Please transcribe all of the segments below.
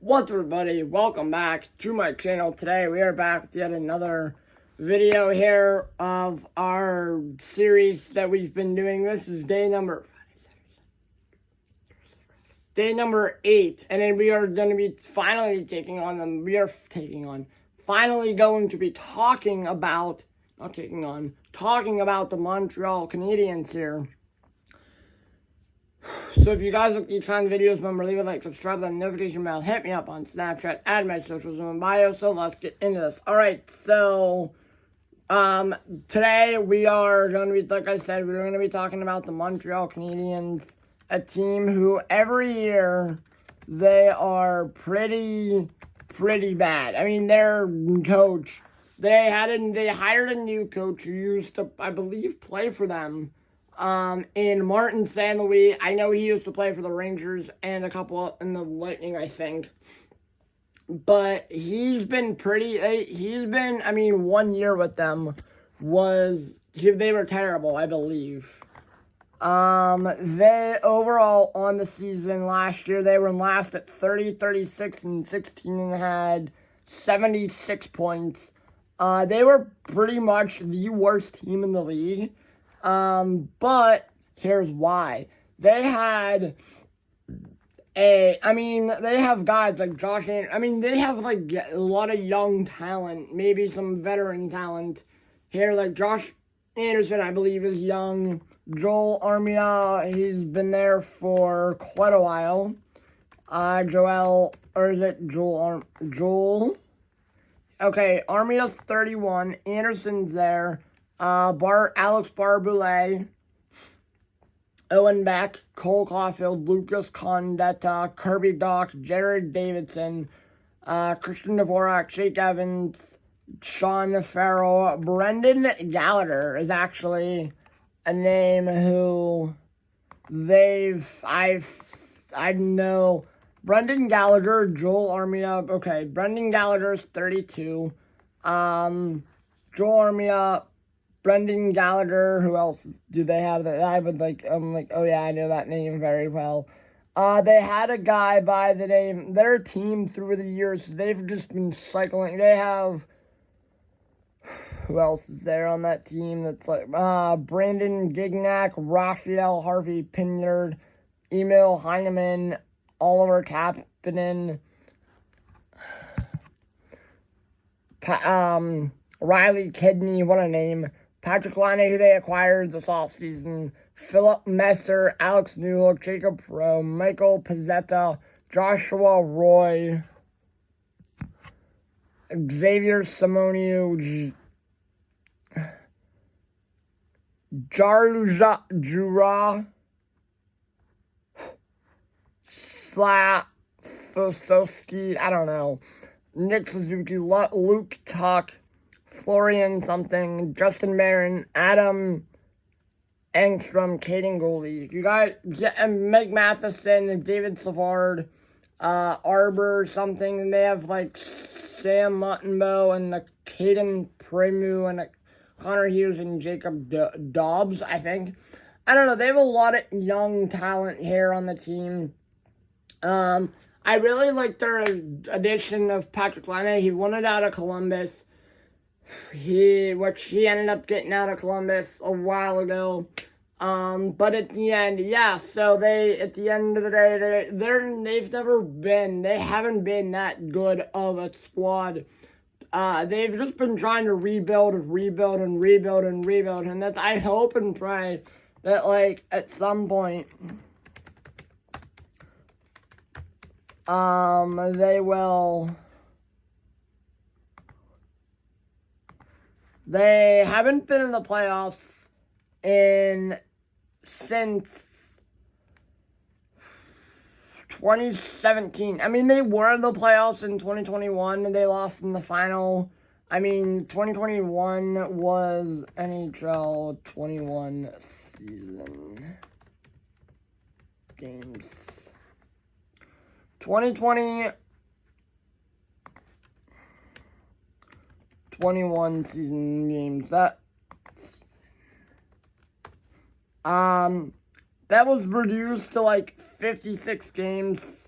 What's up, everybody? Welcome back to my channel. Today we are back with yet another video here of our series that we've been doing. This is day number 8, and then we are going to be finally taking on them. We are finally going to be talking about the Montreal Canadiens here. So if you guys like these kind of videos, remember, leave a like, subscribe, and notification bell. Hit me up on Snapchat, add my socials in my bio. So let's get into this. Alright, so today we are going to be, like I said, we're going to be talking about the Montreal Canadiens, a team who every year they are pretty bad. I mean, their coach, they hired a new coach who used to, I believe, play for them. In Martin St. Louis. I know he used to play for the Rangers and a couple in the Lightning, I think. But I mean, 1 year with them they were terrible, I believe. They, overall, on the season last year, they were last at 30, 36, and 16 and had 76 points. They were pretty much the worst team in the league. But here's why. They have guys like Josh Anderson. I mean, they have like a lot of young talent, maybe some veteran talent here. Like Josh Anderson, I believe, is young. Joel Armia, he's been there for quite a while. Joel. Okay, Armia's 31. Anderson's there. Alex Barboulay, Owen Beck, Cole Caulfield, Lucas Condetta, Kirby Doc, Jared Davidson, Christian Dvorak, Jake Evans, Sean Farrell. Brendan Gallagher is actually a name who I know. Brendan Gallagher, Joel Armia. Okay, Brendan Gallagher's 32. Joel Armia, Brendan Gallagher, who else do they have that oh yeah, I know that name very well. They had a guy by the name, their team through the years, they've just been cycling. They have, who else is there on that team that's like, Brandon Gignac, Raphael Harvey Pinyard, Emil Heineman, Oliver Kapanen, Riley Kidney, what a name. Patrick Laine, who they acquired this offseason. Philip Messer, Alex Newhook, Jacob Pro, Michael Pizzetta, Joshua Roy, Xavier Simonio, Jarja Jura, Slavosovsky, I don't know. Nick Suzuki, Luke Tuck, Florian something, Justin Barron, Adam Engstrom, Caden Goldie. You guys, Meg Matheson, David Savard, Arbor something, and they have like Sam Muttenbow and the Caden Premu and Connor Hughes and Jacob Dobbs, I think. I don't know, they have a lot of young talent here on the team. I really like their addition of Patrick Laine. He won it out of Columbus. He ended up getting out of Columbus a while ago. But at the end, yeah, so at the end of the day, they haven't been that good of a squad. They've just been trying to rebuild, and that I hope and pray that, like, at some point, they will. They haven't been in the playoffs since 2017. I mean, they were in the playoffs in 2021, and they lost in the final. I mean, 2021 was NHL 21 season games. 2020 21 season games. That was reduced to like 56 games.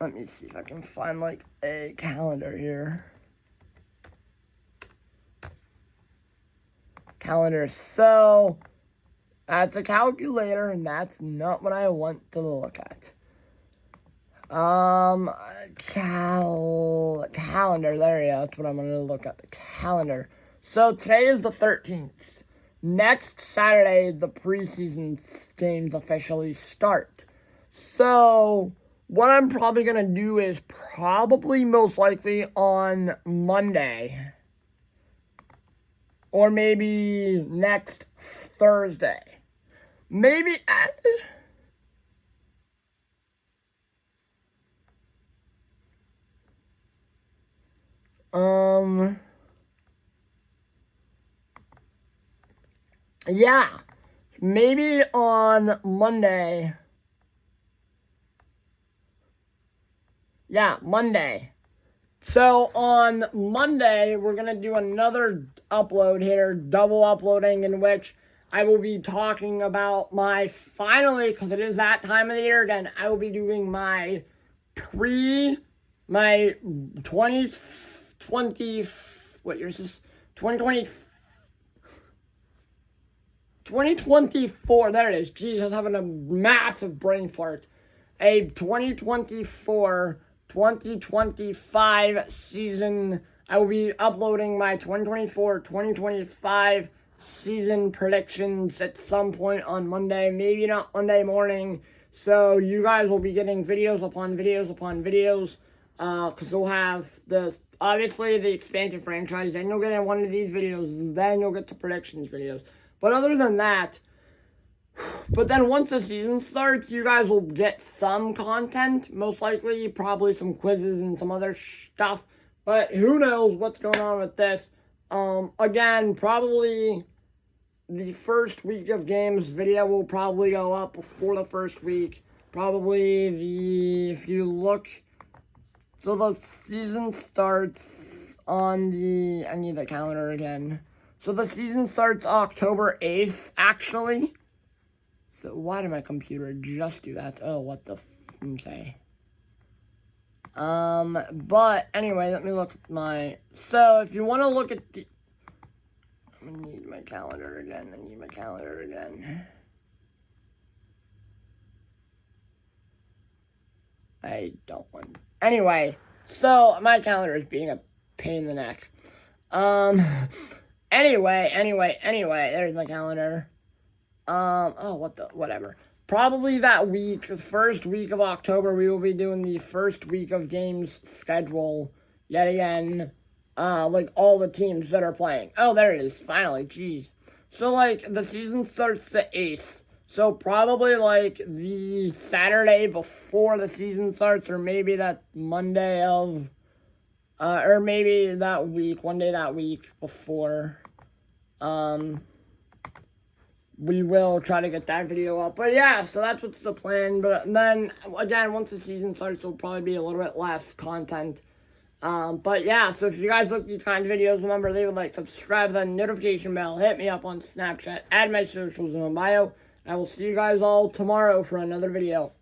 Let me see if I can find, like, a calendar here. Calendar. So, that's a calculator, and that's not what I want to look at. Calendar. There you go. That's what I'm going to look at. The calendar. So, today is the 13th. Next Saturday, the preseason games officially start. So, what I'm probably going to do is most likely on Monday. Or maybe next Thursday. Maybe. Yeah. Maybe on Monday. Yeah, Monday. So on Monday, we're going to do another upload here, double uploading, in which I will be talking about finally, because it is that time of the year again, I will be doing my 2020, what year is this? 2024, there it is. Jeez, I was having a massive brain fart. A 2024-2025 season. I will be uploading my 2024-2025 season predictions at some point on Monday. Maybe not Monday morning. So you guys will be getting videos upon videos upon videos. Because we'll have obviously the expansion franchise. Then you'll get one of these videos. Then you'll get the predictions videos. But other than that, but then once the season starts, you guys will get some content, most likely, probably some quizzes and some other stuff, but who knows what's going on with this. Again, probably the first week of games video will probably go up before the first week. Probably if you look, so the season starts on I need the calendar again. So the season starts October 8th, actually. So why did my computer just do that? Oh, what the okay. But anyway, let me look at so if you want to look at I need my calendar again. I don't want. Anyway, so my calendar is being a pain in the neck. Anyway, there's my calendar. Whatever. Probably that week, the first week of October, we will be doing the first week of games schedule yet again. Like all the teams that are playing. Oh, there it is. Finally, jeez. So, like, the season starts the 8th. So, probably, like, the Saturday before the season starts, or maybe that Monday of, or maybe that week, one day that week before, we will try to get that video up. But yeah, so that's what's the plan. But then, again, once the season starts, there'll probably be a little bit less content. But yeah, so if you guys like these kind of videos, remember, leave a like, subscribe, the notification bell, hit me up on Snapchat, add my socials in my bio. I will see you guys all tomorrow for another video.